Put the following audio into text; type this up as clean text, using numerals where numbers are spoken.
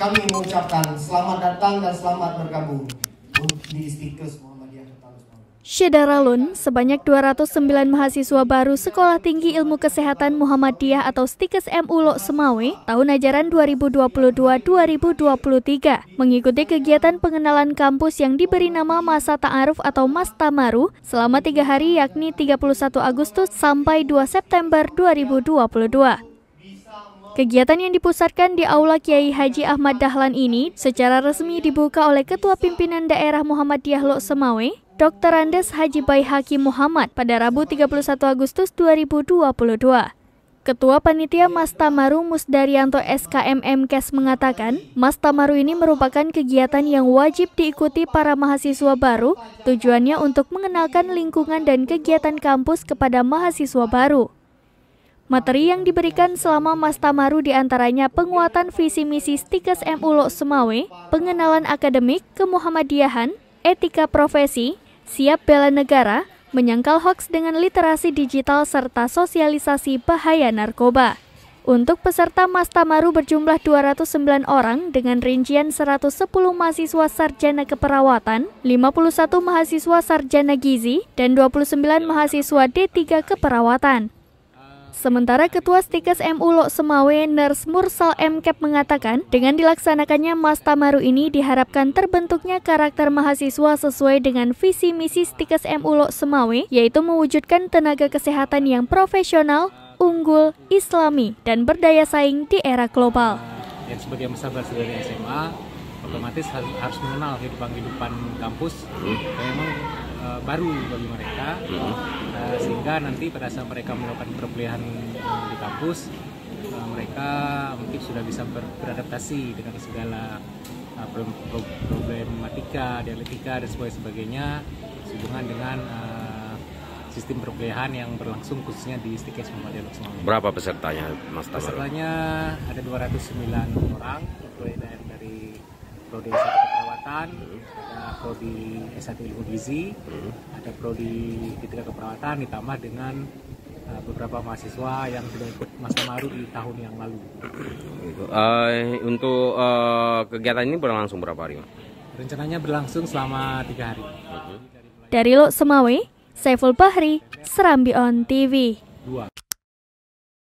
kami mengucapkan selamat datang dan selamat bergabung di Stikes Muhammadiyah Kota Semarang. Syedaralun, sebanyak 209 mahasiswa baru Sekolah Tinggi Ilmu Kesehatan Muhammadiyah atau Stikes MU Lok Semawe tahun ajaran 2022-2023 mengikuti kegiatan pengenalan kampus yang diberi nama Masa Ta'aruf atau Mas Tamaru selama 3 hari yakni 31 Agustus sampai 2 September 2022. Kegiatan yang dipusatkan di Aula Kiai Haji Ahmad Dahlan ini secara resmi dibuka oleh Ketua Pimpinan Daerah Muhammadiyah Lok Semawe, Dr. Andes Haji Baihaqi Muhammad pada Rabu 31 Agustus 2022. Ketua Panitia Mas Tamaru Musdaryanto SKMMKes mengatakan, Mas Tamaru ini merupakan kegiatan yang wajib diikuti para mahasiswa baru, tujuannya untuk mengenalkan lingkungan dan kegiatan kampus kepada mahasiswa baru. Materi yang diberikan selama Mas Tamaru diantaranya penguatan visi misi Stikes MU Lok Semawe, pengenalan akademik, kemuhammadiyahan, etika profesi, siap bela negara, menyangkal hoaks dengan literasi digital serta sosialisasi bahaya narkoba. Untuk peserta Mas Tamaru berjumlah 209 orang dengan rincian 110 mahasiswa sarjana keperawatan, 51 mahasiswa sarjana gizi, dan 29 mahasiswa D3 keperawatan. Sementara Ketua Stikes MU Lok Semawe Nurse Mursal MKep mengatakan, dengan dilaksanakannya Mas Tamaru ini diharapkan terbentuknya karakter mahasiswa sesuai dengan visi misi Stikes MU Lok Semawe, yaitu mewujudkan tenaga kesehatan yang profesional, unggul, islami, dan berdaya saing di era global. Yang sebagai besar dari SMA, otomatis harus mengenal kehidupan kampus yang memang baru bagi mereka, sehingga nanti pada saat mereka melakukan perkuliahan di kampus, mereka mungkin sudah bisa beradaptasi dengan segala problematika, dialektika dan sebagainya sehubungan dengan sistem perkuliahan yang berlangsung khususnya di Stikes Muhammadiyah Lok Semawe. Berapa pesertanya, Mas Tamaru? Pesertanya ada 209 orang, mulai dari prodi S1 keperawatan, ada prodi S1 ilmu gizi, ada prodi D3 keperawatan, ditambah dengan beberapa mahasiswa yang sudah ikut Mas Tamaru di tahun yang lalu. Untuk kegiatan ini berlangsung berapa hari? Rencananya berlangsung selama 3 hari. Dari Lok Semawe, Saiful Bahri, Serambi On TV.